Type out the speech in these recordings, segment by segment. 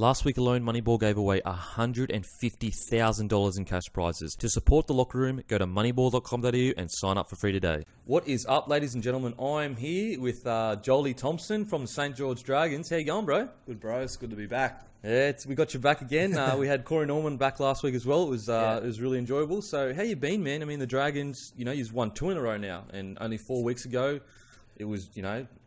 Last week alone, Moneyball gave away $150,000 in cash prizes. To support the locker room, go to moneyball.com.au and sign up for free today. What is up, ladies and gentlemen? I'm here with Jolie Thompson from the St. George Dragons. How you going, bro? Good, bro. It's good to be back. Yeah, we got you back again. We had Corey Norman back last week as well. It was really enjoyable. So how you been, man? I mean, the Dragons, you've won 2 in a row now, and only 4 weeks ago, it was,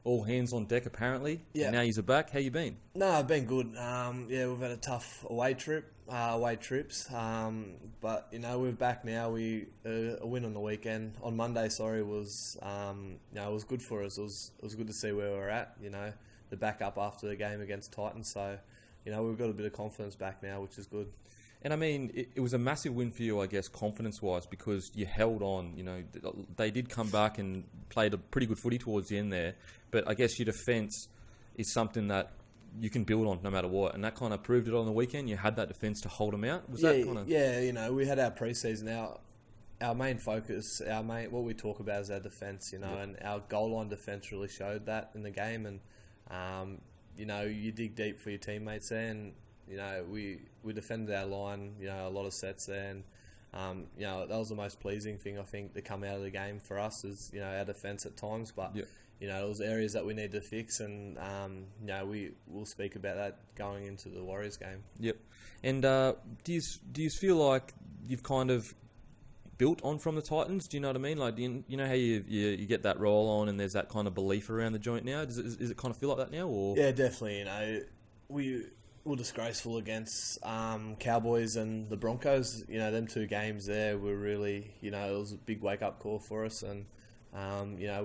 all hands on deck apparently. Yeah. And now you're back. How you been? No, I've been good. We've had a tough away trips. But we're back now. A win on the weekend on Monday. Was it was good for us. It was good to see where we're at. The backup after the game against Titans. So we've got a bit of confidence back now, which is good. And I mean, it was a massive win for you, I guess, confidence-wise, because you held on. They did come back and played a pretty good footy towards the end there. But I guess your defence is something that you can build on no matter what. And that kind of proved it on the weekend. You had that defence to hold them out. Yeah, we had our pre-season. Our main focus, what we talk about is our defence, and our goal line defence really showed that in the game. And, you dig deep for your teammates there, and we defended our line, a lot of sets there, and that was the most pleasing thing I think to come out of the game for us is our defence at times, but there was areas that we need to fix, and we'll speak about that going into the Warriors game. Yep. And do you feel like you've kind of built on from the Titans? Do you know what I mean? Like, you know how you get that roll on, and there's that kind of belief around the joint now? Does it kind of feel like that now? Or yeah, definitely. We were disgraceful against Cowboys and the Broncos. Them 2 games there were really, it was a big wake-up call for us. And,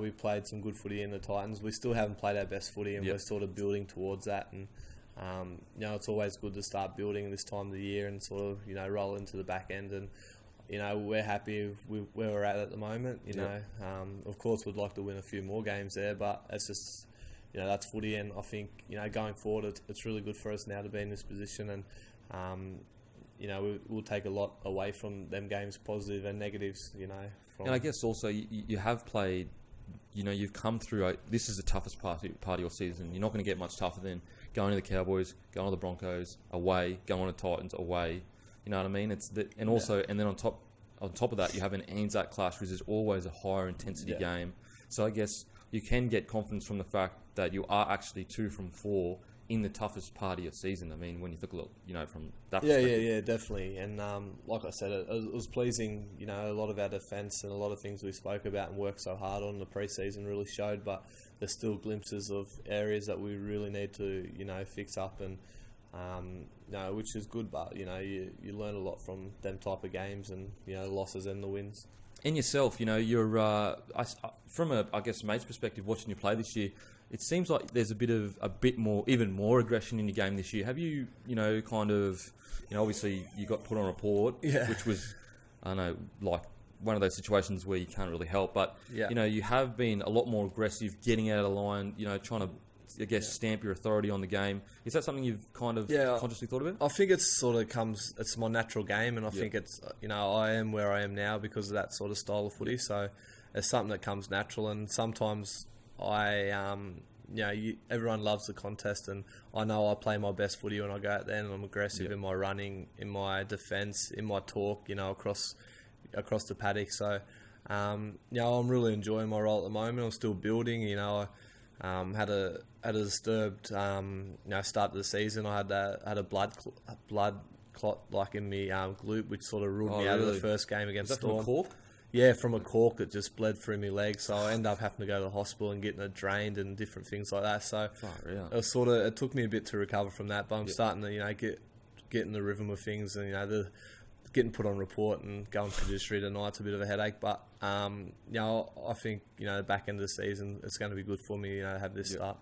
we played some good footy in the Titans. We still haven't played our best footy, and we're sort of building towards that. And, it's always good to start building this time of the year and sort of, roll into the back end. And, we're happy with where we're at the moment. Of course, we'd like to win a few more games there, but it's just... that's footy, and I think, going forward, it's really good for us now to be in this position, and, we'll take a lot away from them games, positive and negatives, And I guess also you have played, you've come through, this is the toughest part of your season. You're not going to get much tougher than going to the Cowboys, going to the Broncos, away, going to Titans, away. You know what I mean? And then on top of that, you have an Anzac clash, which is always a higher intensity game. So I guess you can get confidence from the fact that you are actually 2 from 4 in the toughest part of your season. I mean, when you look, from that perspective. Yeah, definitely. And like I said, it was pleasing. A lot of our defence and a lot of things we spoke about and worked so hard on in the pre-season really showed. But there's still glimpses of areas that we really need to, fix up, and which is good. But you learn a lot from them type of games, and the losses and the wins. And yourself, you're from a mate's perspective, watching you play this year, it seems like there's even more aggression in your game this year. Have you, obviously you got put on report, which was, I don't know, like one of those situations where you can't really help, but you have been a lot more aggressive, getting out of the line, trying to, I guess, stamp your authority on the game. Is that something you've kind of consciously thought about? I think it's my natural game, and I think it's, I am where I am now because of that sort of style of footy. So it's something that comes natural, and sometimes everyone loves the contest, and I know I play my best footy when I go out there, and I'm aggressive in my running, in my defence, in my talk, across the paddock. So, I'm really enjoying my role at the moment. I'm still building, had a disturbed start to the season. I had a blood clot like in my glute, which sort of ruled me out of the first game against Storm. From a cork? Yeah, from a cork that just bled through my leg. So I ended up having to go to the hospital and getting it drained and different things like that. So it took me a bit to recover from that, but I'm starting to get in the rhythm of things, and the getting put on report and going to judiciary tonight's a bit of a headache, but I think the back end of the season it's going to be good for me to have this start.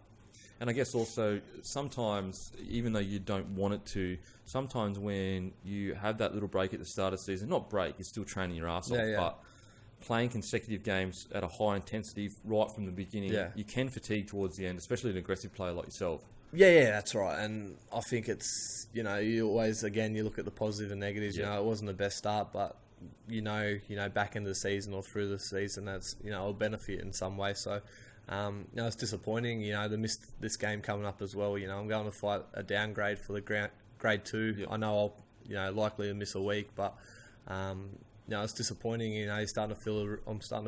And I guess also sometimes, even though you don't want it to, sometimes when you have that little break at the start of the season, not break, you're still training your ass off, but playing consecutive games at a high intensity right from the beginning, you can fatigue towards the end, especially an aggressive player like yourself. Yeah, that's right. And I think it's, you always, again, you look at the positive and negatives. It wasn't the best start, but, back into the season or through the season, that's, it'll benefit in some way. So, It's disappointing. To miss this game coming up as well. I'm going to fight a downgrade for the grade 2. Yep. I know I'll likely miss a week, but it's disappointing. I'm starting to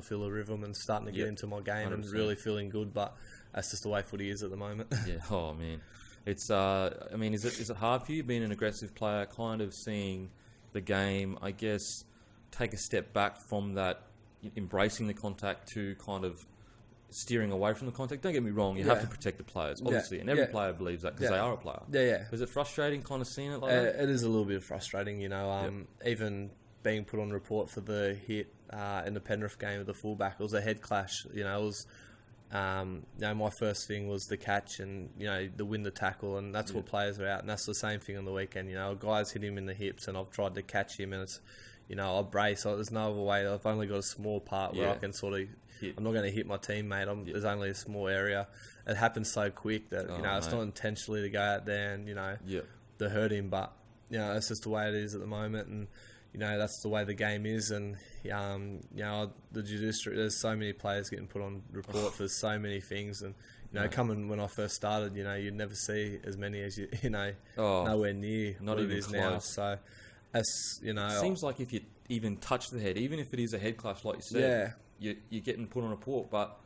feel a rhythm and starting to get into my game 100%. And really feeling good. But that's just the way footy is at the moment. Yeah. Oh man, it's. Is it hard for you being an aggressive player, kind of seeing the game, I guess, take a step back from that, embracing the contact to kind of steering away from the contact? Don't get me wrong, you have to protect the players, obviously, and every player believes that because they are a player. Yeah. Is it frustrating kind of seeing it like that? It is a little bit frustrating, even being put on report for the hit in the Penrith game with the fullback. It was a head clash, it was... my first thing was the catch and the win the tackle, and that's what players are out, and that's the same thing on the weekend. A guy's hit him in the hips and I've tried to catch him and it's I brace, so there's no other way. I've only got a small part where I can sort of hit. I'm not going to hit my teammate. There's only a small area. It happens so quick that it's not intentionally to go out there and to hurt him, but it's just the way it is at the moment, and that's the way the game is. And the judiciary, there's so many players getting put on report for so many things, and coming when I first started, you'd never see as many as nowhere near not what even it is close. Now. So that's it seems like if you even touch the head, even if it is a head clash, like you said, you're getting put on report, but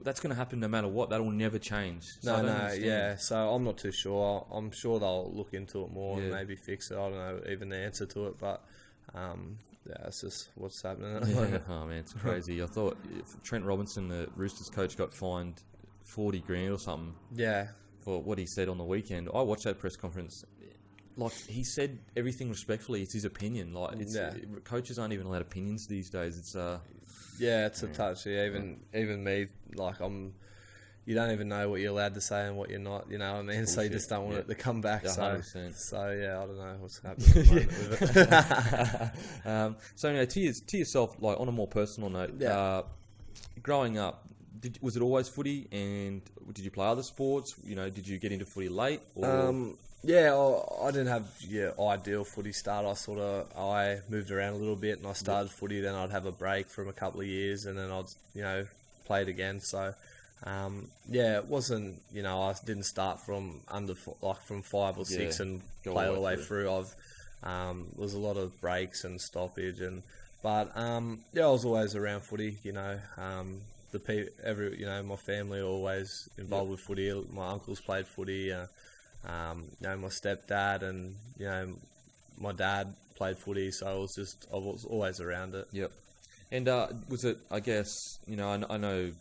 that's going to happen no matter what. That will never change. So So I'm not too sure. I'm sure they'll look into it more and maybe fix it. I don't know even the answer to it, but it's just what's happening at the moment. Oh man, it's crazy. I thought Trent Robinson, the Roosters coach, got fined $40,000 or something. Yeah. For what he said on the weekend. I watched that press conference. Like, he said everything respectfully. It's his opinion. Like, coaches aren't even allowed opinions these days. It's it's a touch. Yeah, even me, like, you don't even know what you're allowed to say and what you're not. You know what I mean? So you just don't want it to come back. 100%. So I don't know what's happening with it. So anyway, to yourself, like on a more personal note, growing up, was it always footy? And did you play other sports? Did you get into footy late? Or? I didn't have ideal footy start. I moved around a little bit and I started footy. Then I'd have a break from a couple of years and then I'd play it again. So it wasn't I didn't start from from 5 or 6 and play all the way through. There was a lot of breaks and stoppage but I was always around footy. My family are always involved with footy. My uncles played footy. My stepdad and my dad played footy, so I was always around it. Yep. And was it? I guess I know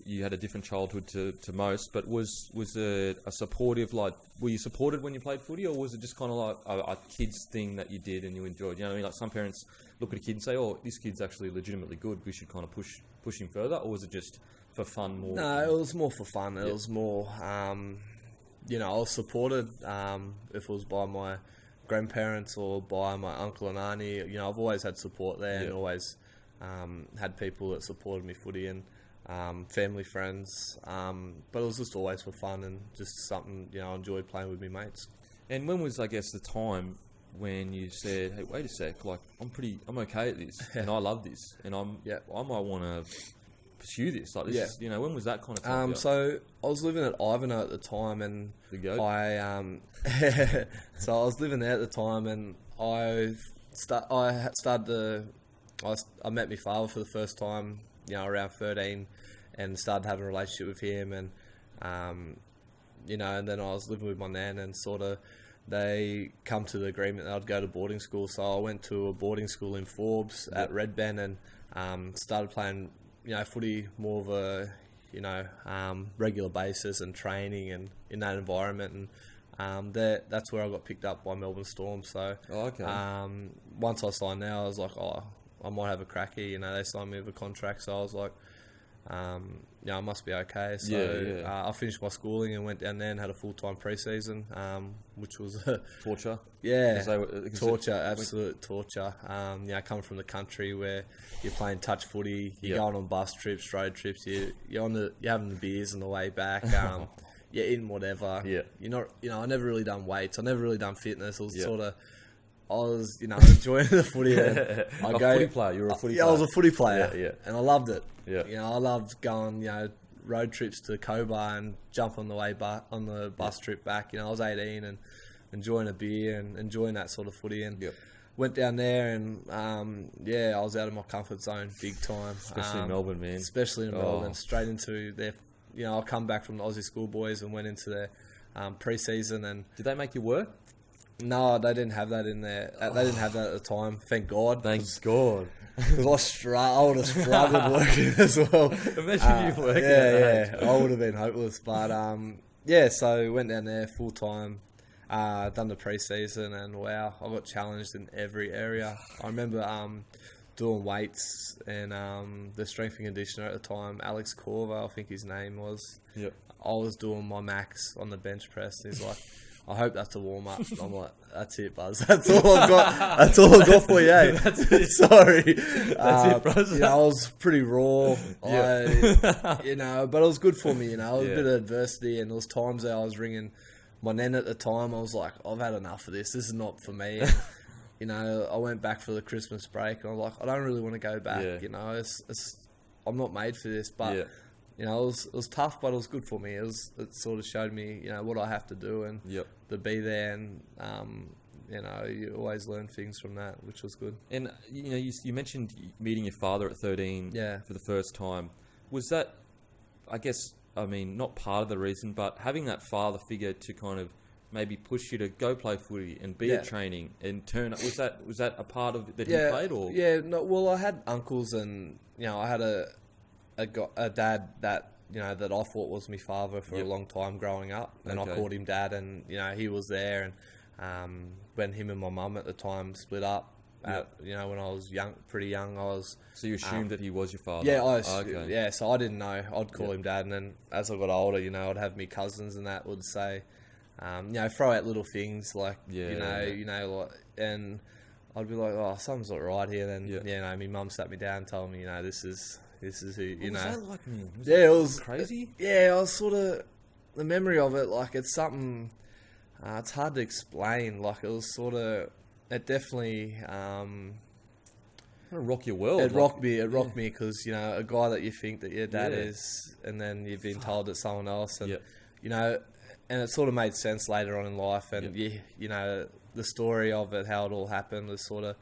you had a different childhood to most, but was it a supportive? Like, were you supported when you played footy, or was it just kind of like a kids thing that you did and you enjoyed? You know what I mean? Like some parents look at a kid and say, "Oh, this kid's actually legitimately good. We should kind of push him further," or was it just for fun more? No, it was more for fun. It was more. I was supported if it was by my grandparents or by my uncle and auntie. I've always had support there and always had people that supported me footy and family, friends. But it was just always for fun and just something, I enjoyed playing with my mates. And when was, I guess, the time when you said, "Hey, wait a sec, like I'm okay at this and I love this and I might want to pursue this." Like this is, when was that kind of time? So I was living at Ivanhoe at the time, and I was living there at the time, and I met my father for the first time, around 13, and started having a relationship with him, and and then I was living with my nan, and sort of they come to the agreement that I'd go to boarding school. So I went to a boarding school in Forbes at Redben and started playing footy more of a regular basis and training and in that environment, and that's where I got picked up by Melbourne Storm. So once I signed there, I was like, I might have a crack here. They signed me with a contract, so I was like, I must be okay. So I finished my schooling and went down there and had a full-time pre-season, which was torture. Torture, absolute torture. Coming from the country where you're playing touch footy, you're going on bus trips, road trips, you're having the beers on the way back. You're eating whatever. Yeah. You're not. I never really done weights. I never really done fitness. It was sort of. I was, enjoying the footy. Footy player. You were a footy player. I was a footy player. Yeah. And I loved it. Yeah. I loved going, road trips to Cobar and jump on the way on the bus trip back. I was 18 and enjoying a beer and enjoying that sort of footy. And went down there and, I was out of my comfort zone big time. Especially in Melbourne, man. Especially in Melbourne. Straight into their... I come back from the Aussie schoolboys and went into their pre-season. And did they make you work? No, they didn't have that in there. They didn't have that at the time. Thank God. Thank God. Because I would have struggled working as well. Imagine you working. I would have been hopeless. But so went down there full time. Done the pre-season, and wow, I got challenged in every area. I remember doing weights, and the strength and conditioner at the time, Alex Corver, I think his name was. Yep. I was doing my max on the bench press. He's like, I hope that's a warm up. I'm like, that's it, Buzz. That's all I've got. That's all I've got for you. Eh? Sorry. That's it, Buzz. I was pretty raw. But it was good for me. It was a bit of adversity, and there was times that I was ringing my nan at the time. I was like, I've had enough of this. This is not for me. And, I went back for the Christmas break, and I was like, I don't really want to go back. Yeah. I'm not made for this, but. It was tough, but it was good for me. It sort of showed me, what I have to do and to be there. And, you always learn things from that, which was good. And, you mentioned meeting your father at 13 for the first time. Was that, not part of the reason, but having that father figure to kind of maybe push you to go play footy and be at training and turn up, was that a part of it that he played? Or? Yeah, no, well, I had uncles and, I had a dad that that I thought was my father for a long time growing up, and I called him Dad, and he was there. And when him and my mum at the time split up, when I was pretty young, I was. So you assumed that he was your father? Yeah, so I didn't know. I'd call him Dad, and then as I got older, I'd have me cousins and that would say, throw out little things like and I'd be like, oh, something's not right here. Then my mum sat me down and told me, this is who, what was that like, man? It was crazy. Yeah, I was sort of the memory of it. Like it's something. It's hard to explain. Like it was sort of. It definitely. Rock your world. It rocked me. It rocked me because a guy that you think that your dad is, and then you've been told it's someone else, and and it sort of made sense later on in life, and the story of it, how it all happened, was sort of.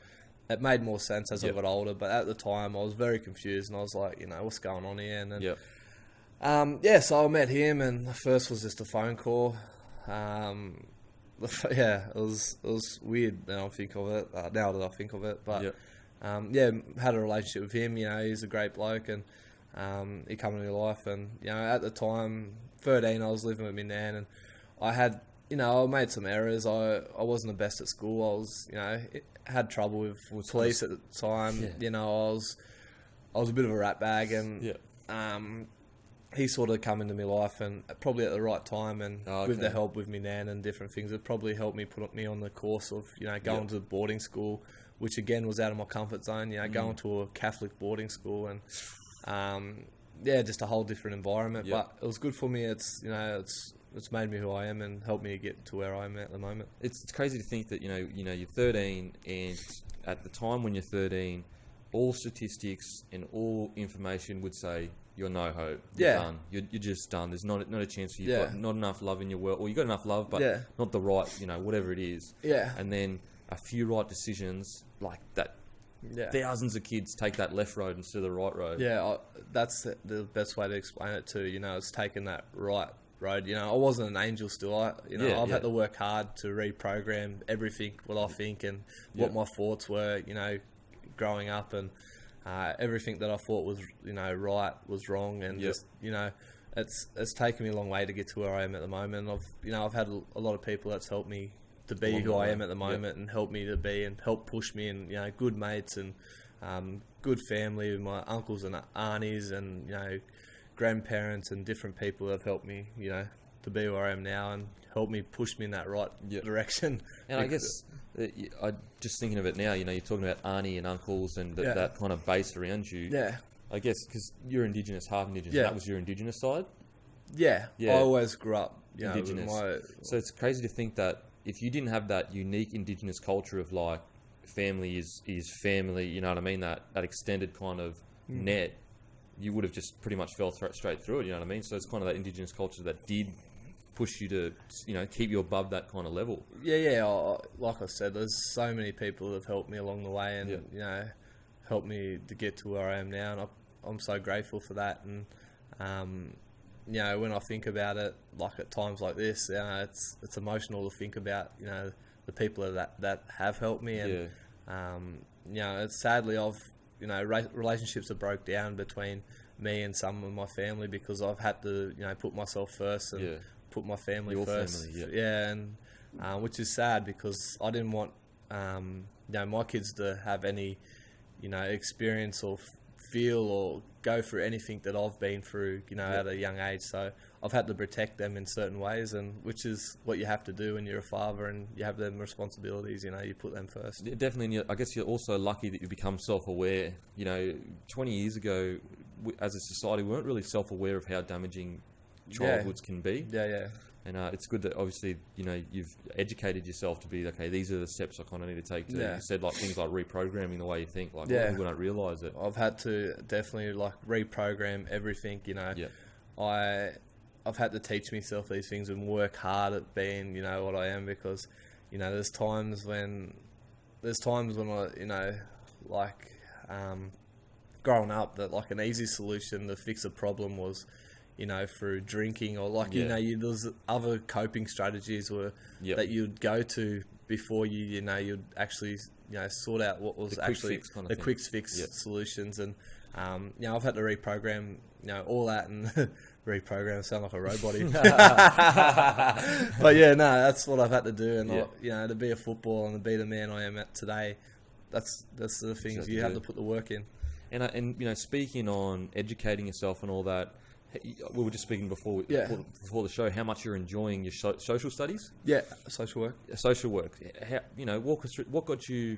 It made more sense as I got older, but at the time I was very confused, and I was like, what's going on here? And then, so I met him, and the first was just a phone call. It was weird now I think of it. Now that I think of it, but had a relationship with him. He's a great bloke, and he came into my life. And at the time, 13, I was living with my nan, and I had. I made some errors. I wasn't the best at school. I was, had trouble with police at the time. I was a bit of a rat bag, and he sort of come into my life, and probably at the right time, and with the help with me nan and different things, it probably helped me put me on the course of going to boarding school, which again was out of my comfort zone. Going to a Catholic boarding school, and just a whole different environment. But it was good for me. It's made me who I am and helped me to get to where I am at the moment. It's crazy to think that you're 13, and at the time when you're 13, all statistics and all information would say you're no hope. You're done. You're just done. There's not a chance for you. You've got not enough love in your world, or you got enough love, but not the right. Whatever it is. Yeah. And then a few right decisions like that. Yeah. Thousands of kids take that left road instead of the right road. Yeah, that's the best way to explain it too. It's taking that right road. I wasn't an angel still. I've had to work hard to reprogram everything, what I think and what my thoughts were, growing up, and everything that I thought was, right was wrong, and just, it's taken me a long way to get to where I am at the moment. I've had a lot of people that's helped me to be who I am at the moment, and helped me to be, and helped push me, and, good mates, and good family with my uncles and aunties, and, grandparents and different people have helped me, to be where I am now, and helped me push me in that right direction. And I guess, I just thinking of it now, you're talking about auntie and uncles and that kind of base around you. Yeah. I guess because you're Indigenous, half Indigenous. That was your Indigenous side? Yeah. I always grew up, Indigenous. So it's crazy to think that if you didn't have that unique Indigenous culture of like, family is family, you know what I mean? That extended kind of net. you would have just pretty much fell straight through it. You know what I mean? So it's kind of that Indigenous culture that did push you to, keep you above that kind of level. Like I said, there's so many people that have helped me along the way, and helped me to get to where I am now, and I'm so grateful for that. And when I think about it, like at times like this, it's emotional to think about the people that have helped me, and it's sadly relationships have broke down between me and some of my family because I've had to put myself first and put my family first. And which is sad because I didn't want my kids to have any experience or feel or go through anything that I've been through at a young age. So I've had to protect them in certain ways, and which is what you have to do when you're a father and you have them responsibilities. You put them first. Yeah, definitely. And I guess you're also lucky that you become self-aware. 20 years ago, as a society, we weren't really self-aware of how damaging childhoods can be. And it's good that obviously you've educated yourself to be okay. These are the steps I kind of need to take. You said things like reprogramming the way you think. Like people don't realise it. I've had to definitely reprogram everything. I've had to teach myself these things and work hard at being what I am, because there's times when I growing up that an easy solution to fix a problem was through drinking, or there's other coping strategies that you'd go to before you'd actually sort out what was actually the quick fix solutions. And I've had to reprogram all that, and reprogram sound like a robot. But that's what I've had to do. And to be a footballer and to be the man I am at today, that's the things you have to put the work in. And speaking on educating yourself and all that, we were just speaking before the show how much you're enjoying your social studies. Social work. Social work. Walk us through what got you.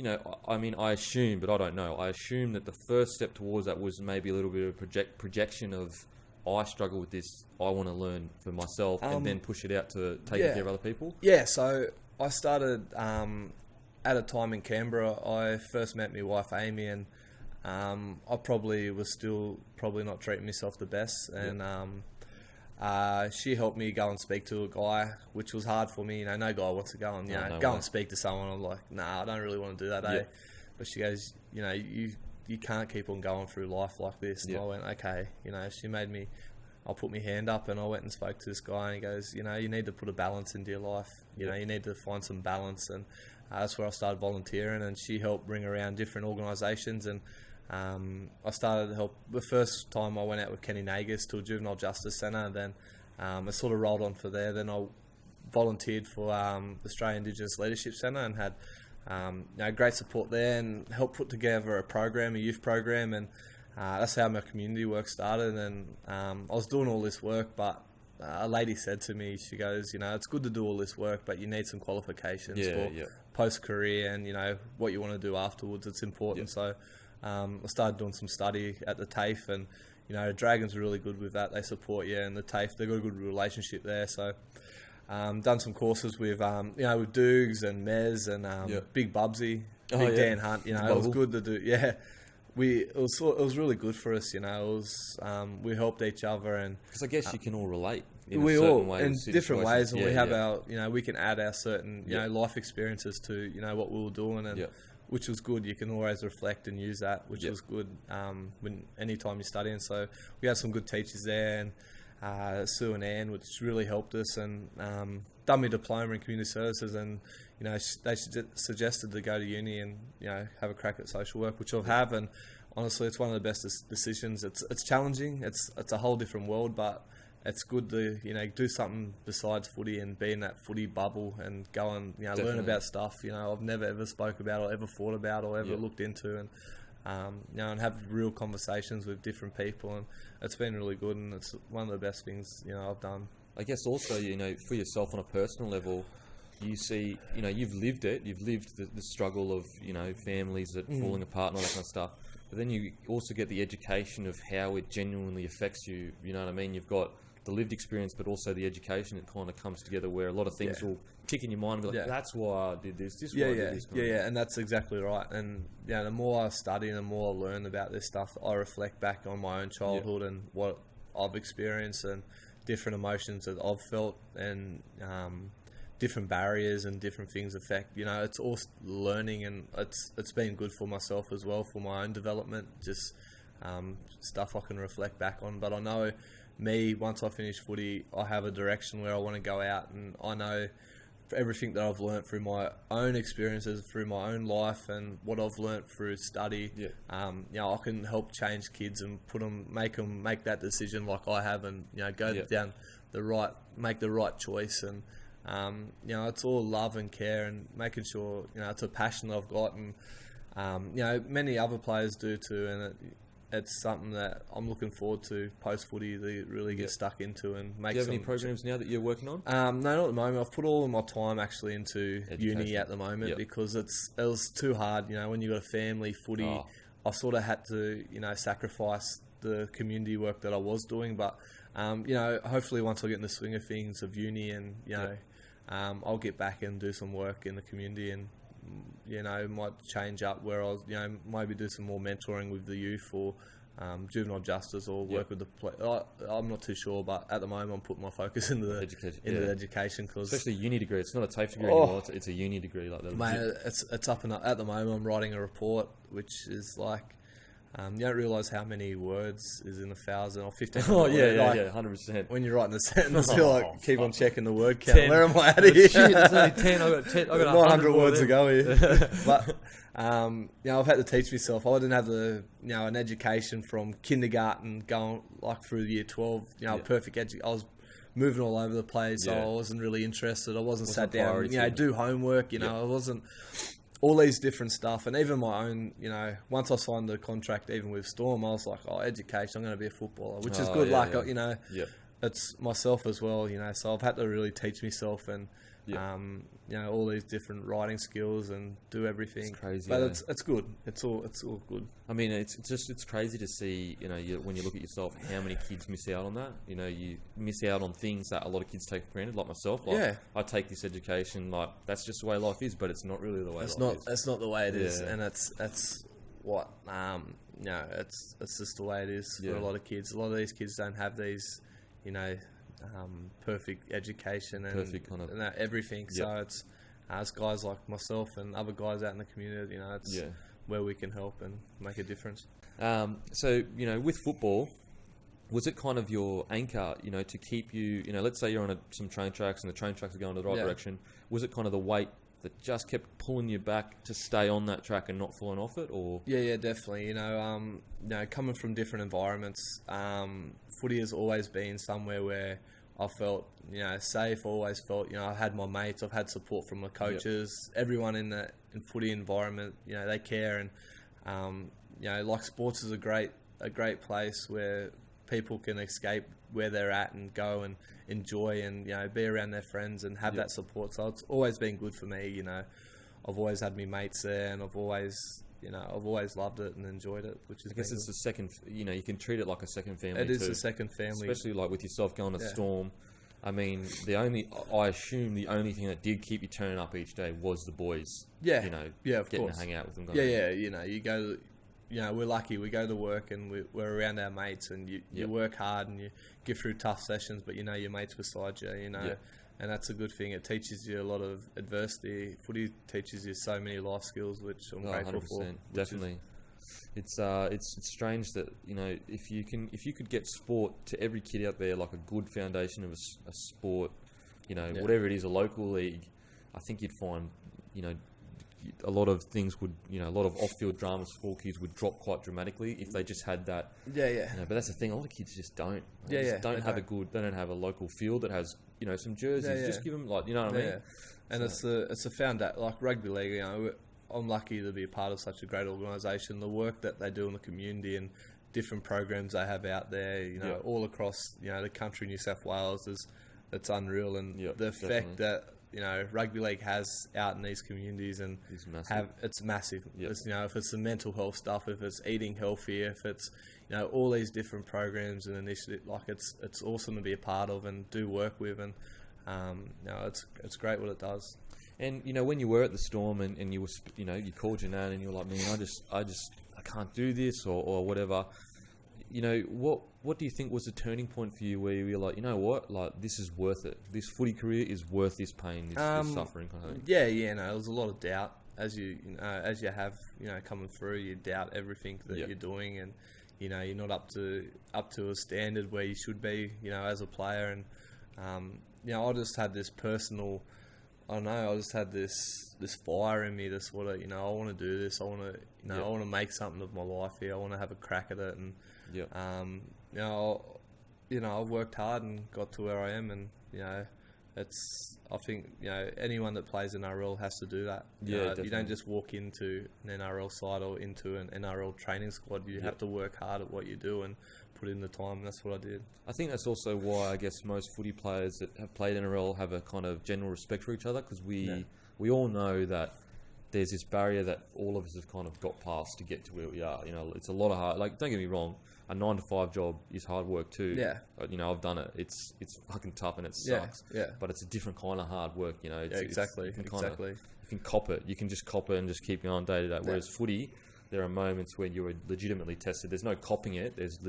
I assume, but I don't know. I assume that the first step towards that was maybe a little bit of projection of, I struggle with this, I want to learn for myself, and then push it out to taking care of other people. So I started at a time in Canberra. I first met my wife Amy, and I probably was still not treating myself the best, and she helped me go and speak to a guy, which was hard for me. No guy wants to go and and speak to someone. I'm like, nah, I don't really want to do that. But she goes, you can't keep on going through life like this. And I went, okay. She made me. I put my hand up and I went and spoke to this guy, and he goes, you need to put a balance into your life. You need to find some balance, and that's where I started volunteering. And she helped bring around different organisations, and I started to help. The first time I went out with Kenny Nagus to a juvenile justice centre, and then it sort of rolled on for there. Then I volunteered for Australian Indigenous Leadership Centre and had great support there, and helped put together a youth program, and that's how my community work started. And I was doing all this work, but a lady said to me, she goes, it's good to do all this work, but you need some qualifications for post-career and, what you want to do afterwards. It's important. So I started doing some study at the TAFE, and Dragons are really good with that. They support you, and the TAFE, they've got a good relationship there. So done some courses with with Dukes and Mez and Big Bubsy, Dan Hunt. It was good to do. It was really good for us. It was we helped each other, and because I guess you can all relate. We all in different ways, and we have our we can add our certain life experiences to what we were doing, and which was good. You can always reflect and use that, which was good when anytime you're studying. So we had some good teachers there, and Sue and Anne, which really helped us, and done my diploma in community services, and they suggested to go to uni and have a crack at social work, which I have, and honestly, it's one of the best decisions. It's challenging. It's a whole different world, but it's good to do something besides footy and be in that footy bubble and go and learn about stuff I've never ever spoke about or ever thought about or ever looked into, and and have real conversations with different people, and it's been really good, and it's one of the best things I've done. I guess also for yourself on a personal level, you see you've lived it, you've lived the struggle of families that falling apart and all that kind of stuff, but then you also get the education of how it genuinely affects you. You know what I mean? You've got the lived experience, but also the education, it kind of comes together where a lot of things will kick in your mind and be like, that's why I did this. This is why I did this. Yeah, and that's exactly right. And the more I study and the more I learn about this stuff, I reflect back on my own childhood and what I've experienced and different emotions that I've felt and different barriers and different things affect. It's all learning, and it's been good for myself as well, for my own development. Just stuff I can reflect back on. But I know once I finish footy, I have a direction where I want to go out, and I know everything that I've learnt through my own experiences, through my own life, and what I've learnt through study, I can help change kids and make them make that decision like I have, and go down make the right choice, and it's all love and care and making sure it's a passion I've got, and many other players do too, and it's something that I'm looking forward to post-footy to really get stuck into and make. Do you have any programs now that you're working on? No, not at the moment. I've put all of my time actually into uni at the moment because it was too hard. When you've got a family, footy, I sort of had to, sacrifice the community work that I was doing. But, hopefully once I get in the swing of things of uni and, I'll get back and do some work in the community and, might change up where I'll, maybe do some more mentoring with the youth or juvenile justice or work with the I'm not too sure, but at the moment I'm putting my focus into the education. Cause especially a uni degree. It's not a TAFE degree anymore. It's a uni degree like that. Mate, it's up and up. At the moment I'm writing a report, which is like, you don't realise how many words is in 1,000 or 1,500. Oh, yeah, 100%. When you're writing the sentence, you're like, keep on checking the word count. 10. Where am I at here? Shit, it's only 10. I got 900 words to go here. But, I've had to teach myself. I didn't have an education from kindergarten going like through year 12, perfect education. I was moving all over the place. So I wasn't really interested. I wasn't sat down, do homework, I wasn't... all these different stuff, and even my own, once I signed the contract, even with Storm, I was like, education, I'm going to be a footballer, which is good luck, it's myself as well, so I've had to really teach myself and, all these different writing skills and do everything. It's crazy, but it's good. It's all good. I mean, it's crazy to see, when you look at yourself, how many kids miss out on that. You miss out on things that a lot of kids take for granted, like myself. Like, I take this education, like, that's just the way life is, but it's not really the way life is. It's not the way it is, and that's what, it's just the way it is for a lot of kids. A lot of these kids don't have these, perfect education and perfect kind of everything. So it's guys like myself and other guys out in the community. It's where we can help and make a difference. So with football, was it kind of your anchor? To keep you. Let's say you're on some train tracks and the train tracks are going in the right direction. Was it kind of the weight that just kept pulling you back to stay on that track and not falling off it, or? Yeah, definitely. Coming from different environments, footy has always been somewhere where I felt, safe. Always felt, I had my mates. I've had support from my coaches. Everyone in footy environment, they care, and like sports is a great place where people can escape where they're at and go and enjoy and be around their friends and have that support. So it's always been good for me. I've always had my mates there, and I've always loved it and enjoyed it. Which is, I guess, it's the second. You can treat it like a second family. It is a second family, especially like with yourself going to Storm. I mean, I assume the only thing that did keep you turning up each day was the boys. Of getting course. to hang out with them. You go. We're lucky. We go to work and we're around our mates, and you work hard and you get through tough sessions, but your mates beside you, and that's a good thing. It teaches you a lot of adversity. Footy teaches you so many life skills, which I'm grateful for. Definitely. It's strange that if you could get sport to every kid out there, like a good foundation of a sport, whatever it is, a local league, I think you'd find a lot of things would, a lot of off-field dramas for kids would drop quite dramatically if they just had that. But that's the thing. A lot of kids just don't. They don't have a local field that has, some jerseys. Just give them what I mean. And it's a foundation, like rugby league. I'm lucky to be a part of such a great organisation. The work that they do in the community and different programs they have out there, all across, the country, New South Wales, it's unreal. And the effect that rugby league has out in these communities, and It's massive. it's massive. Yep. It's, if it's the mental health stuff, if it's eating healthy, if it's all these different programs and initiatives, like it's awesome to be a part of and do work with, and it's great what it does. And when you were at the Storm and you were, you called your nan and you were like, man, I can't do this or whatever. What do you think was the turning point for you where you were like, you know what, like this is worth it. This footy career is worth this pain, this suffering kind of thing. Yeah. There was a lot of doubt as you have coming through. You doubt everything that you're doing, and you're not up to a standard where you should be, as a player. And I just had this personal. I don't know. I just had this fire in me. This I want to do this. I want to I want to make something of my life here. I want to have a crack at it. And I've worked hard and got to where I am. And I think anyone that plays NRL has to do that. Definitely. You don't just walk into an NRL side or into an NRL training squad. You have to work hard at what you do and put in the time, and that's what I did. I think that's also why I guess most footy players that have played NRL have a kind of general respect for each other, because we all know that there's this barrier that all of us have kind of got past to get to where we are. It's a lot of hard. Like, don't get me wrong, a 9-to-5 job is hard work too. Yeah. I've done it. It's fucking tough and it sucks. Yeah. But it's a different kind of hard work. Exactly. You can cop it. You can just cop it and just keep going day to day. Whereas footy, there are moments when you're legitimately tested. There's no copping it. There's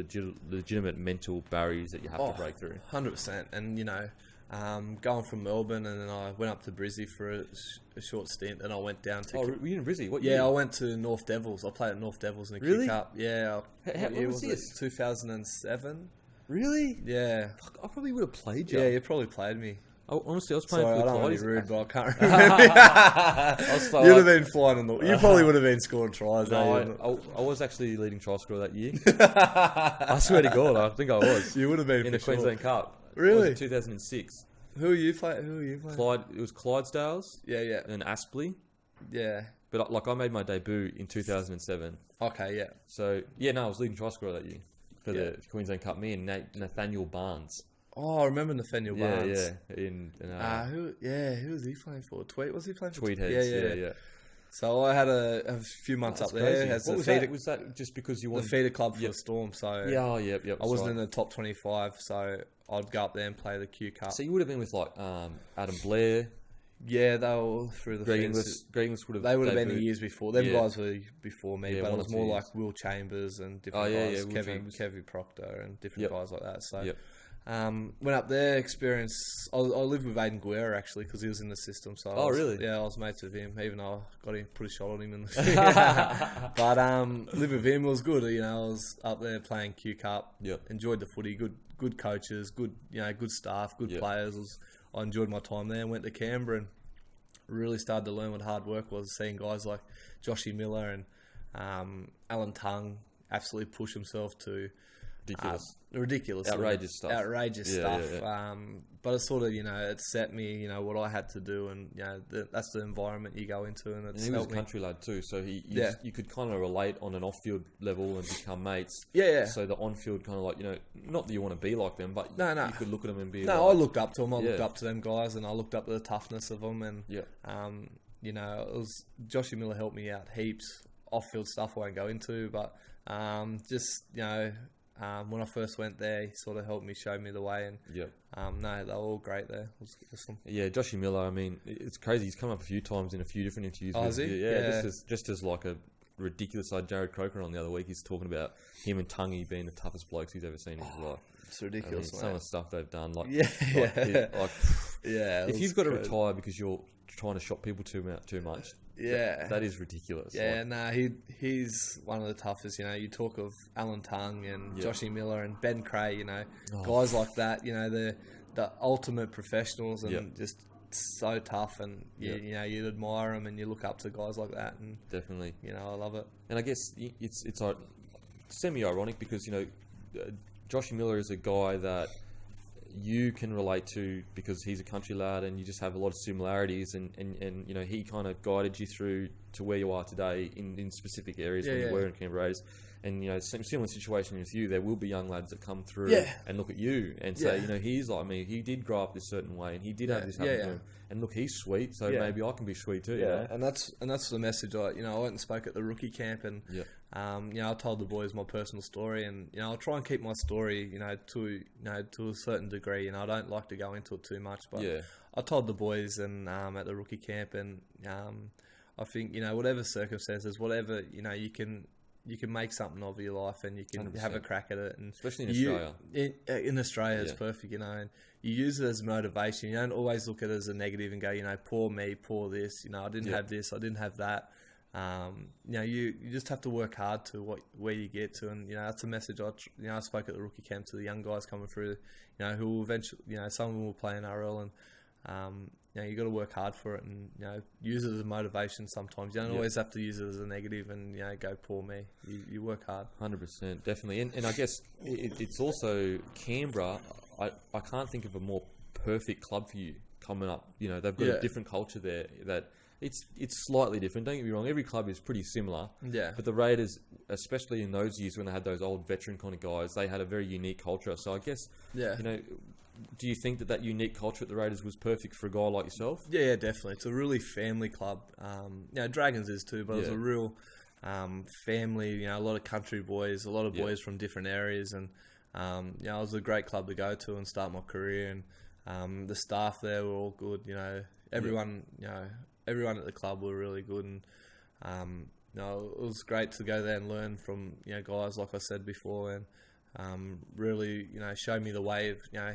legitimate mental barriers that you have to break through. 100%. And, going from Melbourne, and then I went up to Brizzy for a short stint, and I went down to... Oh, were you in Brizzy? What year? Yeah, I went to North Devils. I played at North Devils in the Q Cup. Yeah. What year was this? 2007. Really? Yeah. Fuck, I probably would have played you. Yeah, you probably played me. Honestly, I was playing Sorry, for I the don't want to Clydes. be rude, but I can't remember. You'd have been flying on the... You probably would have been scoring tries. No, I was actually leading try scorer that year. I swear to God, I think I was. You would have been in the Queensland Cup. Really? It was in 2006. Who are you playing? It was Clydesdales. Yeah. And Aspley. Yeah. But I made my debut in 2007. Okay, yeah. So I was leading try scorer that year for the Queensland Cup. Me and Nathaniel Barnes. Oh, I remember Nathaniel Barnes. Yeah. Who was he playing for? Tweed? Was he playing for Tweed Heads? Yeah. So I had a few months up there. What was that? Was that just because you wanted... The feeder club for the Storm, so... I wasn't in the top 25, so I'd go up there and play the Q Cup. So you would have been with, like, Adam Blair... Yeah, they were all through the Greg Inglis would have... They would have been the years before. Them guys were before me, but it was more like years. Will Chambers and different guys. Kevy Proctor and different guys like that. So... went up there, experienced... I lived with Aiden Guerra, actually, because he was in the system. So really? Yeah, I was mates with him, even though I got him, put a shot on him. But lived with him, it was good. I was up there playing Q Cup. Enjoyed the footy, good coaches, good staff, good players. I enjoyed my time there. Went to Canberra and really started to learn what hard work was, seeing guys like Joshy Miller and Alan Tongue absolutely push himself to... Ridiculous. Outrageous stuff. Yeah. But it sort of, it set me, what I had to do, and that's the environment you go into, and it's he was a country lad too, so you could kind of relate on an off-field level and become mates. Yeah. So the on-field kind of like, not that you want to be like them, but you could look at them and be. No, I looked up to them. I looked up to them guys, and I looked up to the toughness of them, and it was Joshy Miller helped me out heaps. Off-field stuff I won't go into, but when I first went there, he sort of helped me, show me the way, and they were all great there. It was awesome. Yeah, Joshy Miller, I mean, it's crazy. He's come up a few times in a few different interviews. Oh, is he? Yeah. Just as like a ridiculous, like Jared Croker on the other week, he's talking about him and Tungy being the toughest blokes he's ever seen in his life. It's ridiculous, some of the stuff they've done. If you've got to retire because you're trying to shot people too much, that is ridiculous. He's one of the toughest. You talk of Alan Tongue and Joshy Miller and Ben Cray. Guys like that. They're the ultimate professionals and just so tough. And you admire them and you look up to guys like that. And definitely, I love it. And I guess it's like semi-ironic because Joshy Miller is a guy that you can relate to because he's a country lad and you just have a lot of similarities and he kind of guided you through to where you are today in specific areas when you were in Canberra Raiders. And, you know, similar situation with you, there will be young lads that come through and look at you and say, you know, he's like me. He did grow up this certain way and he did have this happen to him. And look, he's sweet, so maybe I can be sweet too. Yeah, you know? and that's the message. I went and spoke at the rookie camp and, you know, I told the boys my personal story and, you know, I'll try and keep my story, to a certain degree. You know, I don't like to go into it too much, but I told the boys and at the rookie camp and I think, you know, whatever circumstances, whatever, you know, you can make something of your life and you can 100%. Have a crack at it. And especially in Australia. In Australia, it's perfect, you know. And you use it as motivation. You don't always look at it as a negative and go, you know, poor me, poor this. You know, I didn't have this, I didn't have that. You know, you just have to work hard to where you get to. And, you know, that's a message I spoke at the rookie camp to the young guys coming through, you know, who will eventually, you know, some of them will play in NRL and, you know, you got to work hard for it and, you know, use it as a motivation sometimes. You don't always have to use it as a negative and, you know, go, poor me. You work hard. 100%, definitely. And I guess it's also Canberra. I can't think of a more perfect club for you coming up. You know, they've got a different culture there that it's slightly different. Don't get me wrong. Every club is pretty similar. Yeah. But the Raiders, especially in those years when they had those old veteran kind of guys, they had a very unique culture. So I guess, you know, do you think that unique culture at the Raiders was perfect for a guy like yourself? Yeah, definitely. It's a really family club. You know, Dragons is too, but it's a real family. You know, a lot of country boys, a lot of boys from different areas, and you know, it was a great club to go to and start my career. And the staff there were all good. You know, everyone at the club were really good, and you know, it was great to go there and learn from, you know, guys like I said before, and really, you know, show me the way of, you know,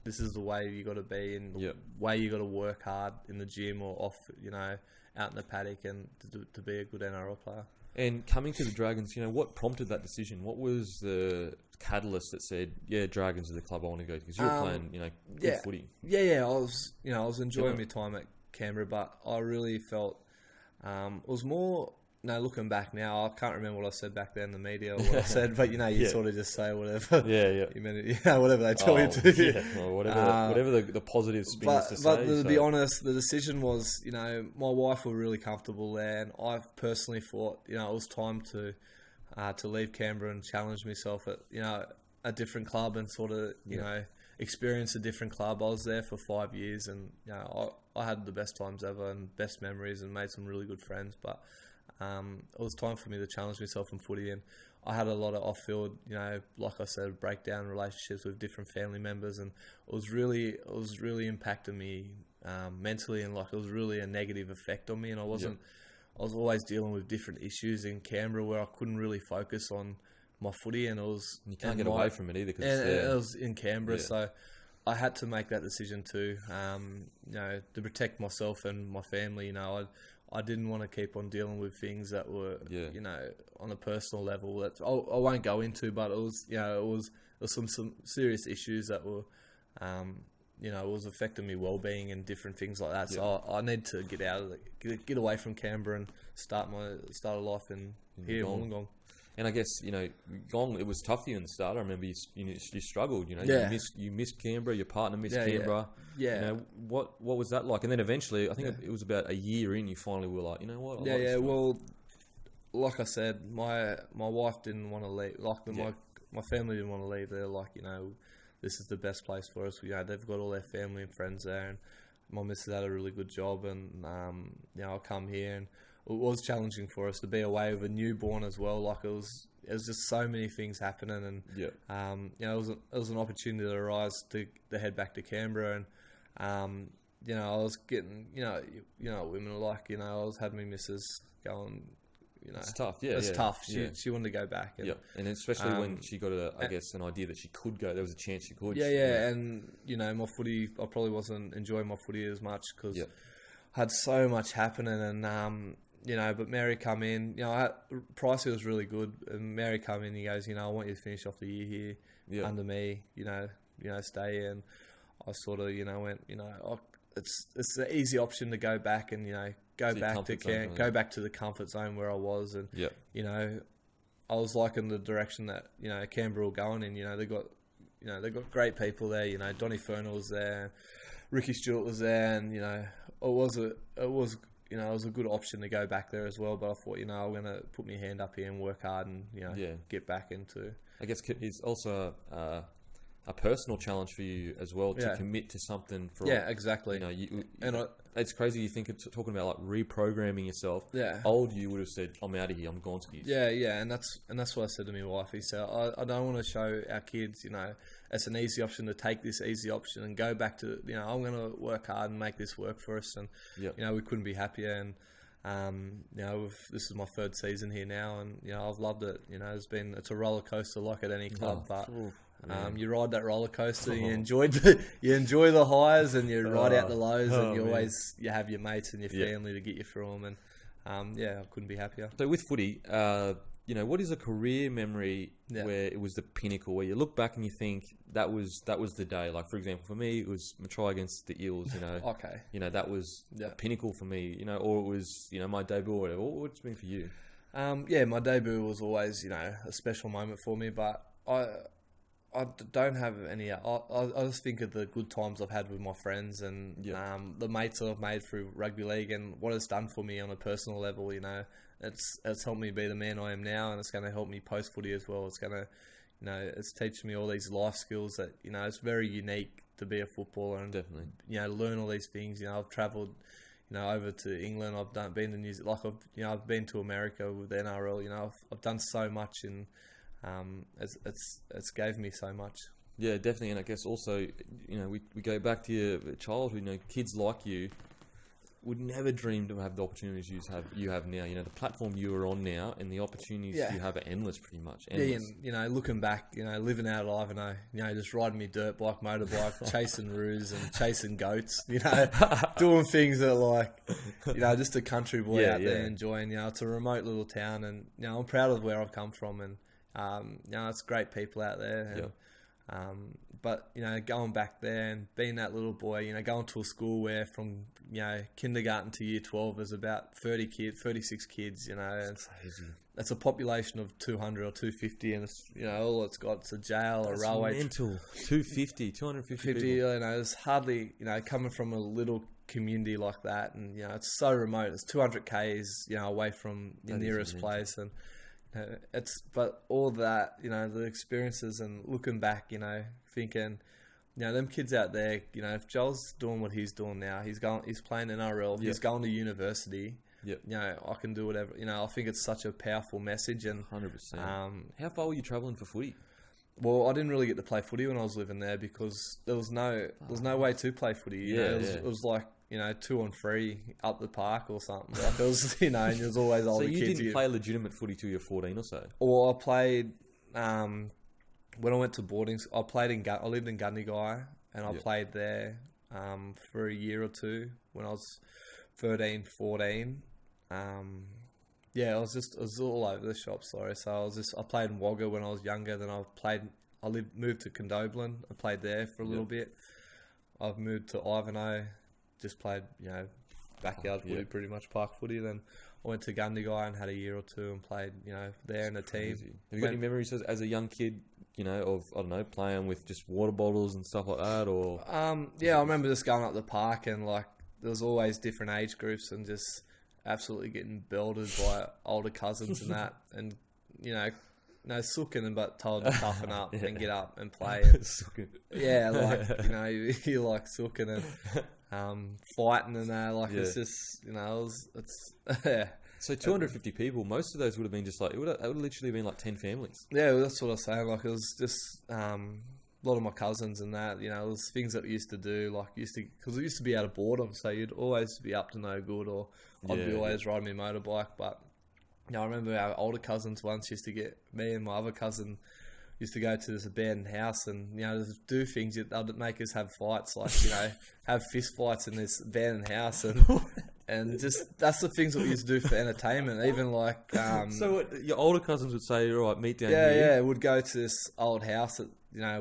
this is the way you got to be and the way you got to work hard in the gym or off, you know, out in the paddock and to be a good NRL player. And coming to the Dragons, you know, what prompted that decision? What was the catalyst that said, Dragons are the club I want to go to? Because you were playing, you know, good footy. Yeah. I was enjoying my time at Canberra, but I really felt it was more. No, looking back now, I can't remember what I said back then in the media or what I said, but, you know, you sort of just say whatever. You mean, you know, whatever they tell you to. Well, whatever the positive spin is to say. But to be honest, the decision was, you know, my wife was really comfortable there, and I personally thought, you know, it was time to leave Canberra and challenge myself at, you know, a different club and sort of, you know, experience a different club. I was there for 5 years, and, you know, I had the best times ever and best memories and made some really good friends, but it was time for me to challenge myself in footy, and I had a lot of off-field, you know, like I said, breakdown relationships with different family members, and it was really impacting me mentally, and like it was really a negative effect on me, and I was always dealing with different issues in Canberra where I couldn't really focus on my footy, and you can't get away from it either because it was in Canberra, so I had to make that decision too, you know, to protect myself and my family. You know, I didn't want to keep on dealing with things that were, you know, on a personal level that I won't go into, but it was, you know, it was some serious issues that were, you know, it was affecting me well-being and different things like that. So I need to get out of it, get away from Canberra and start a life in here, Wollongong. And I guess, you know, Gong, it was tough for you in the start. I remember you struggled, you know. You missed Canberra, your partner missed Canberra. Yeah. You know, what was that like? And then eventually, I think it was about a year in, you finally were like, you know what? Well, like I said, my wife didn't want to leave. Like, my family didn't want to leave. They're like, you know, this is the best place for us. You know, they've got all their family and friends there, and my missus had a really good job, and, you know, I'll come here, and it was challenging for us to be away with a newborn as well. Like it was just so many things happening, and you know, it was an opportunity that arose to head back to Canberra, and you know, I was getting, you know, women are like, you know, I was having my missus going, you know, it's tough. It's tough. She wanted to go back, and especially when she got I guess an idea that she could go. There was a chance she could. And you know, my footy, I probably wasn't enjoying my footy as much because I had so much happening, and you know, but Mary come in, you know, Pricey was really good, and Mary come in, he goes, you know, I want you to finish off the year here under me, you know, stay in. I sort of, you know, went, you know, it's an easy option to go back and, you know, go back to the comfort zone where I was, and you know, I was liking the direction that, you know, Canberra were going in. You know, they got great people there. You know, Donnie Fernell was there, Ricky Stewart was there, and you know, it was it was a good option to go back there as well. But I thought, I'm going to put my hand up here and work hard and, get back into. I guess it's also a personal challenge for you as well to commit to something. Exactly. It's crazy. You think it's talking about like reprogramming yourself. Yeah. Old you would have said, "I'm out of here. I'm gone skis." Yeah, and that's what I said to my wife. He said, I don't want to show our kids, it's an easy option to take this easy option and go back to, I'm going to work hard and make this work for us. And we couldn't be happier. And this is my third season here now, and I've loved it. It's a roller coaster like at any club, but. You ride that roller coaster. You enjoy the highs, and you ride out the lows, and you have your mates and your family to get you through them. And I couldn't be happier. So with footy, what is a career memory where it was the pinnacle, where you look back and you think that was the day? Like for example, for me, it was my try against the Eels. Okay. That was the pinnacle for me. Or it was my debut or whatever. What's it been for you? My debut was always a special moment for me, but I don't have any. I just think of the good times I've had with my friends and the mates that I've made through rugby league and what it's done for me on a personal level. It's helped me be the man I am now, and it's going to help me post footy as well. It's going to, it's teaching me all these life skills that it's very unique to be a footballer and definitely learn all these things. I've travelled over to England. I've been to New Zealand. I've been to America with the NRL. I've done so much and. It's gave me so much. Yeah, definitely. And I guess also, we go back to your childhood. Kids like you would never dream to have the opportunities you have now. The platform you are on now and the opportunities you have are endless, pretty much. Endless. Yeah, and looking back, living out of Ivanhoe, just riding me dirt bike, motorbike, chasing roos and chasing goats, doing things that just a country boy out there enjoying. It's a remote little town, and I'm proud of where I've come from and. It's great people out there. And, but, going back there and being that little boy, going to a school where from, kindergarten to year 12, there's about 36 kids, That's a population of 200 or 250, and it's, all it's got is a jail, a railway. Mental. 250 people. It's hardly, coming from a little community like that, and, it's so remote. It's 200 Ks, away from the nearest place, and but all that, the experiences and looking back, thinking, them kids out there, if Joel's doing what he's doing now, he's playing NRL, he's going to university. I can do whatever. I think it's such a powerful message. And 100%. How far were you travelling for footy? Well, I didn't really get to play footy when I was living there because there was no way to play footy. It was like 2 on 3 up the park or something. Like it was, and there was always older kids. So you didn't play legitimate footy till you're 14 or so? Or I played, when I went to boarding, I lived in Gundagai, and I played there for a year or two when I was 13, 14. I was all over the shop, sorry. So I played in Wagga when I was younger. Then moved to Condobolin. I played there for a little bit. I've moved to Ivanhoe. Just played, backyard footy, pretty much park footy. Then I went to Gundagai and had a year or two and played, there in a team. Have you got any memories as a young kid, of, I don't know, playing with just water bottles and stuff like that? Or I remember just going up the park and there was always different age groups and just absolutely getting belted by older cousins and that, and sooking but told to toughen up and get up and play. And, you like sooking and fighting and that. It's just it's So 250 people, most of those would have been just it would have literally been 10 families. Yeah, well, that's what I was saying. It was just a lot of my cousins and that. It was things that we used to do. Because we used to be out of boredom, so you'd always be up to no good, or I'd be always riding my motorbike. But I remember our older cousins once used to get me and my other cousin used to go to this abandoned house and just do things that make us have fights, have fist fights in this abandoned house and just that's the things that we used to do for entertainment. Even so what, your older cousins would say, all right, meet down here. Yeah, we'd go to this old house that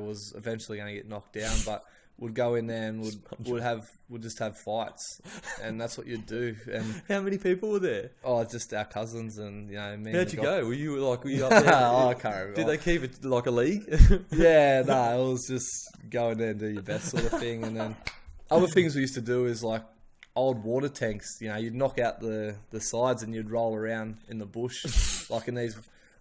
was eventually going to get knocked down, but we'd go in there and we'd just have fights, and that's what you'd do. And how many people were there? Oh, just our cousins and me. How'd you go? Were you up there? I can't remember. Did they keep it like a league? Yeah, no, it was just go in there and do your best sort of thing. And then other things we used to do is old water tanks. You know, you'd knock out the sides and you'd roll around in the bush, like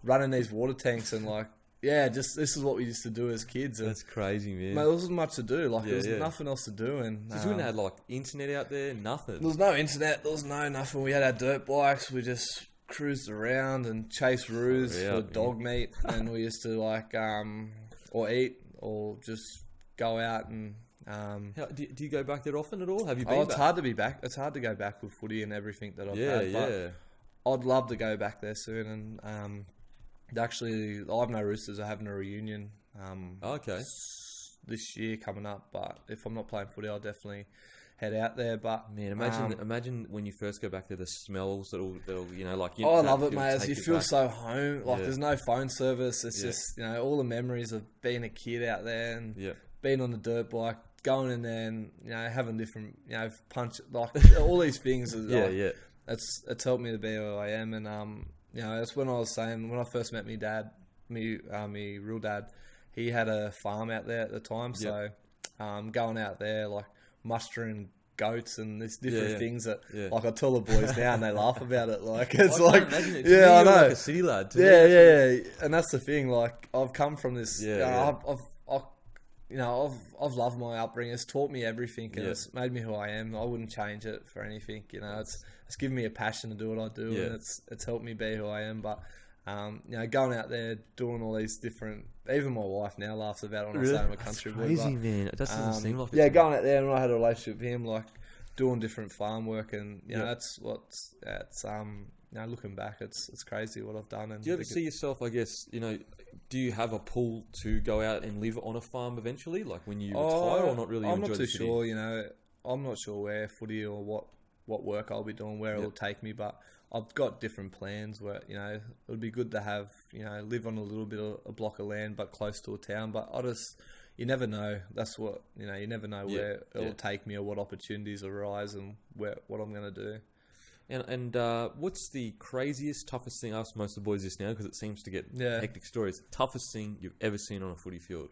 running these water tanks and like. Yeah, this is what we used to do as kids. And, that's crazy, man. Mate, there wasn't much to do. Like, there was nothing else to do. And you wouldn't have like internet out there, nothing. There was no internet. There was nothing. We had our dirt bikes. We just cruised around and chased roos for dog meat. And we used to like, or eat or just go out and... do you go back there often at all? Have you been it's hard to be back. It's hard to go back with footy and everything that I've had. But I'd love to go back there soon. And actually, I have no Roosters. Are having a reunion. This year coming up. But if I'm not playing footy, I'll definitely head out there. But man, imagine when you first go back there, the smells that'll you know, like. I love it, mate. You feel so home. Like there's no phone service. It's just all the memories of being a kid out there and being on the dirt bike. Going in there and having different punch like all these things is it's helped me to be who I am. And that's when I was saying when I first met me real dad, he had a farm out there at the time. So going out there like mustering goats and these different things that like I tell the boys now and they laugh about it. Like it's I know like a city lad. And that's the thing. Like I've come from this. I've loved my upbringing. It's taught me everything, and it's made me who I am. I wouldn't change it for anything. It's given me a passion to do what I do, and it's helped me be who I am. But going out there doing all these different. Even my wife now laughs about it when I say I'm a country boy. Crazy, man. It doesn't seem like it. Going out there, and I had a relationship with him, like doing different farm work, and that's what's looking back, it's crazy what I've done. And do you ever see yourself? I guess do you have a pull to go out and live on a farm eventually, like when you retire, or not really? I'm not too sure. I'm not sure where footy or what work I'll be doing, where it'll take me, but I've got different plans where it would be good to have live on a little bit of a block of land, but close to a town. But you never know. That's what you never know where it'll take me or what opportunities arise and what I'm going to do. And what's the craziest, toughest thing? I ask most of the boys this now because it seems to get hectic stories. Toughest thing you've ever seen on a footy field?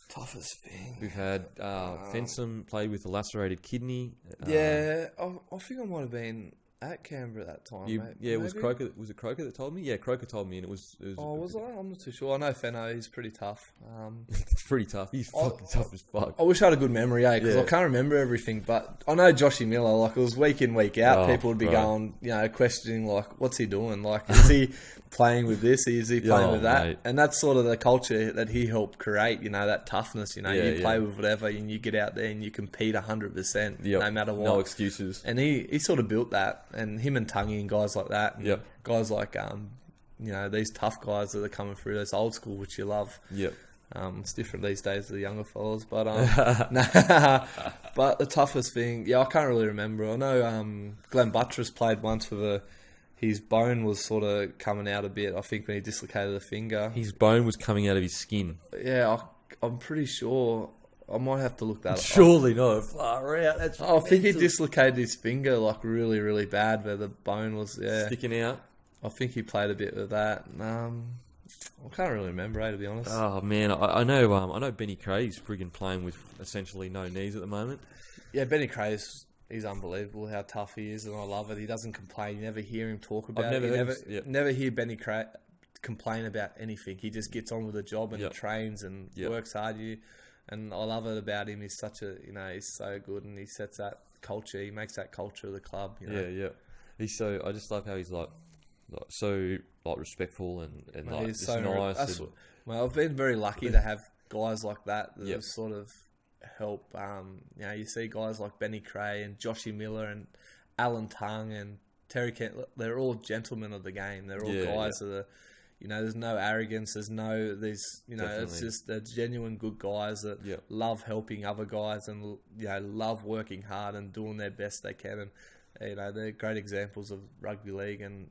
Toughest thing. We've had Fensom played with a lacerated kidney. I think I might have been at Canberra at that time, mate. Yeah, was it Croker that told me? Yeah, Croker told me, and it was was I? I'm not too sure. I know Fenno, he's pretty tough. It's pretty tough. He's fucking tough as fuck. I wish I had a good memory, because I can't remember everything. But I know Joshy Miller, like it was week in, week out. People would be going, questioning, like, what's he doing? Like, is he playing with this? Is he playing with that? Mate. And that's sort of the culture that he helped create. That toughness. You play with whatever, and you get out there and you compete 100%, no matter what. No excuses. And he sort of built that. And him and Tungy and guys like that. And guys like, these tough guys that are coming through, this old school, which you love. It's different these days to the younger fellas. But but the toughest thing, I can't really remember. I know Glenn Buttress played once with his bone was sort of coming out a bit, I think, when he dislocated a finger. His bone was coming out of his skin. Yeah, I'm pretty sure... I might have to look that up. Surely not. Far out. I think he dislocated his finger like really, really bad where the bone was sticking out. I think he played a bit with that. I can't really remember, to be honest. Oh man, I know Benny Cray's friggin' playing with essentially no knees at the moment. Yeah, Benny Cray's he's unbelievable how tough he is, and I love it. He doesn't complain. You never hear him talk about it. Never hear Benny Cray complain about anything. He just gets on with the job and trains and works hard. And I love it about him. He's such a, he's so good, and he sets that culture. He makes that culture of the club. He's so. I just love how he's so respectful and like he's just so nice. Well, I've been very lucky to have guys like that have sort of help. You see guys like Benny Cray and Joshy Miller and Alan Tung and Terry Kent. They're all gentlemen of the game. They're all guys that are. There's no arrogance. There's no it's just they're genuine good guys that love helping other guys and love working hard and doing their best they can. And they're great examples of rugby league, and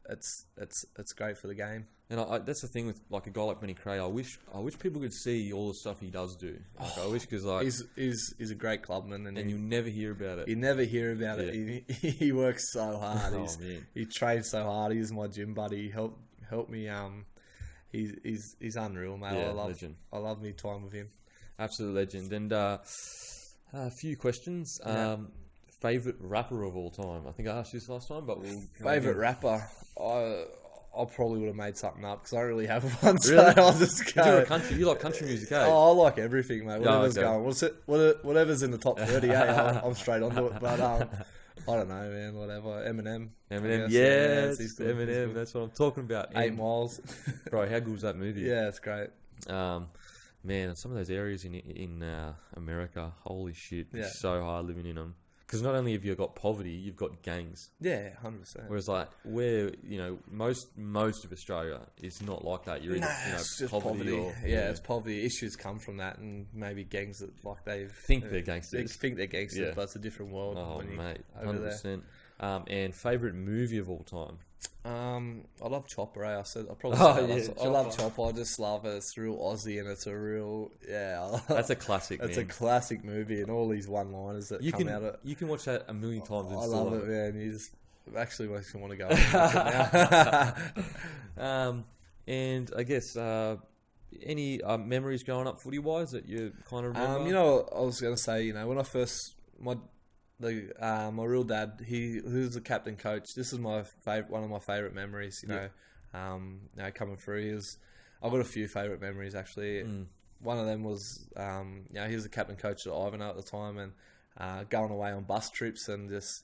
it's great for the game. And that's the thing with like a guy like Benny Cray. I wish people could see all the stuff he does do. I wish because he's a great clubman, and you never hear about it. You never hear about it. He works so hard. He trains so hard. He's my gym buddy. He helped me. He's unreal, mate. Legend. I love me time with him. Absolute legend. And a few questions. favorite rapper of all time. I think I asked you this last time, but Favorite rapper, I probably would have made something up because I don't really have one. So Really? I'll just go. You like country music, eh? Oh, I like everything, mate. Whatever's okay. going. Whatever's in the top 30, I'm straight onto it. But I don't know, man. Whatever. Eminem. Yes, he's good. Eminem. That's what I'm talking about. 8 Miles. Bro, how good was that movie? Yeah, it's great. Man, some of those areas in America, holy shit, Yeah. it's so hard living in them. Because not only have you got poverty, you've got gangs. Yeah, 100%. Whereas, like, most of Australia is not like that. You're either It's just poverty. Or, it's poverty. Issues come from that, and maybe gangs that they think they're gangsters. They think they're gangsters, Yeah. but it's a different world. Oh, when mate, over 100%. And favourite movie of all time? I love Chopper. I probably I love Chopper. I just love it. It's real Aussie, and it's a real That's a classic. It's man. a classic movie, and all these one-liners that come out of it. You can watch that a million times. And I still love it, man. You just actually makes me want to go and watch it now. And I guess any memories growing up footy-wise that you kind of remember? I was going to say, when I first my real dad, he was the captain coach. This is one of my favorite memories. Coming through, I've got a few favorite memories actually. One of them was, he was the captain coach at Ivanhoe at the time, and going away on bus trips and just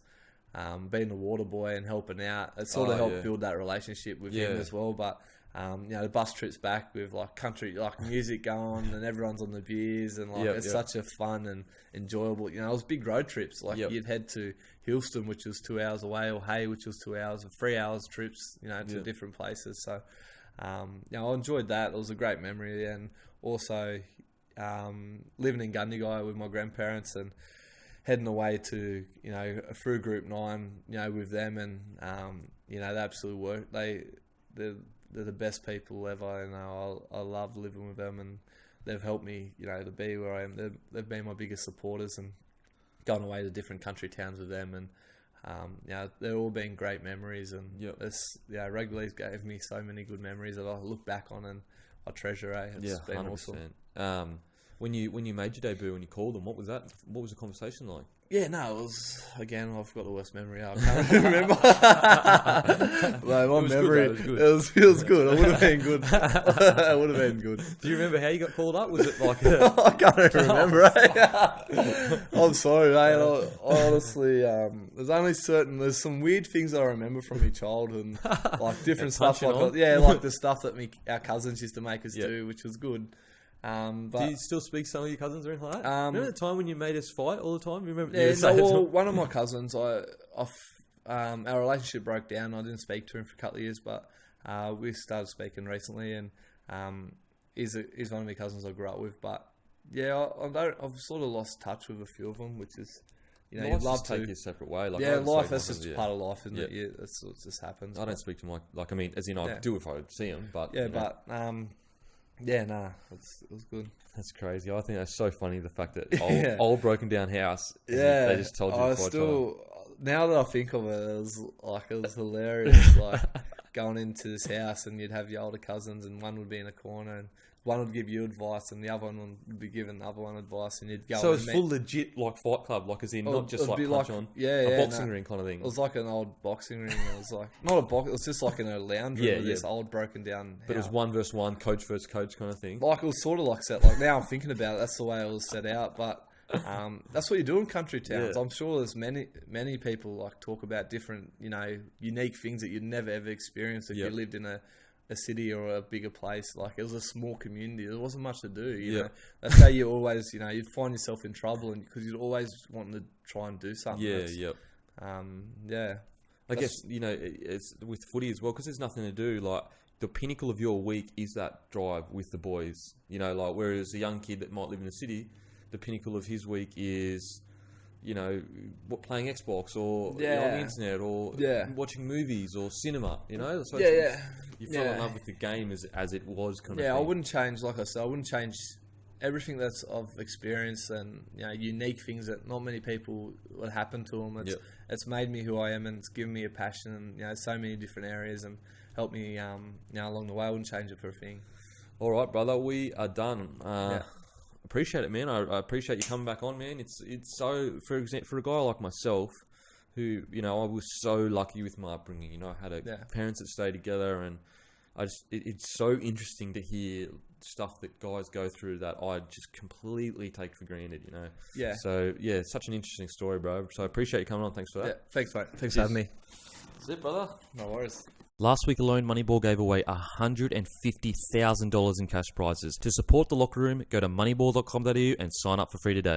being the water boy and helping out. It sort of helped build that relationship with him as well. But the bus trips back with like country, like music going, and everyone's on the beers, and it's such a fun and enjoyable. It was big road trips. Like you'd head to Hillston, which was 2 hours away, or Hay, which was 2 hours, or 3 hours trips, to different places. So, I enjoyed that. It was a great memory, and also living in Gundagai with my grandparents and heading away to through Group 9, with them, and they absolutely work. They're the best people ever, I love living with them, and they've helped me, to be where I am. They've been my biggest supporters, and gone away to different country towns with them, and they've all been great memories, and rugby league gave me so many good memories that I look back on and I treasure. It's been 100%. Awesome. When you made your debut and you called them, what was that? What was the conversation like? Yeah, no, it was, again, I've got the worst memory. I can't remember. My memory, it was good. It would have been good. It would have been good. Do you remember how you got called up? Was it like I can't even remember. I'm sorry, mate. Honestly, there's some weird things I remember from my childhood, and like different stuff. Like the stuff that our cousins used to make us do, which was good. But do you still speak to some of your cousins or anything like that? Remember the time when you made us fight all the time? You remember? One of my cousins, our relationship broke down. I didn't speak to him for a couple of years, but we started speaking recently, and he's one of my cousins I grew up with. But I've sort of lost touch with a few of them, which is you'd love to take a separate way. Like, life. That's just part of life, isn't it? That's what just happens. I don't speak to them I do if I see them, but it was good. That's crazy. I think that's so funny, the fact that old broken down house. They just told you. Now that I think of it, it was hilarious. Like going into this house, and you'd have your older cousins, and one would be in a corner, and one would give you advice, and the other one would be giving the other one advice, and you'd go. So it's full legit like fight club, like as in not just like punch on, a boxing ring kind of thing. It was like an old boxing ring. It was like not a box. It was just like in a lounge room. This old broken down. But it was 1 versus 1, coach versus coach kind of thing. Like it was sort of like set. Like now I'm thinking about it, that's the way it was set out. But that's what you do in country towns. I'm sure there's many people like talk about different, unique things that you'd never ever experienced if you lived in a city or a bigger place. Like it was a small community. There wasn't much to do. You know, that's how you always, you'd find yourself in trouble, and because you'd always want to try and do something. I guess it's with footy as well, because there's nothing to do. Like the pinnacle of your week is that drive with the boys. Like whereas a young kid that might live in a city, the pinnacle of his week is, playing Xbox or on the internet or watching movies or cinema. So you fell in love with the game as it was kind of thing. I wouldn't change. Like I said, I wouldn't change everything that's of experience and unique things that not many people would happen to them. It's made me who I am, and it's given me a passion and so many different areas, and helped me along the way. I wouldn't change it for a thing. All right, brother, we are done. appreciate it, man. I appreciate you coming back on, man. It's so, for example, for a guy like myself, who, you know, I was so lucky with my upbringing. You know, I had parents that stayed together, and it's so interesting to hear stuff that guys go through that I just completely take for granted, you know. Yeah. So yeah, it's such an interesting story, bro. So I appreciate you coming on. Thanks for that. Yeah, thanks, mate. Thanks for having me. That's it, brother. No worries. Last week alone, Moneyball gave away $150,000 in cash prizes. To support the locker room, go to moneyball.com.au and sign up for free today.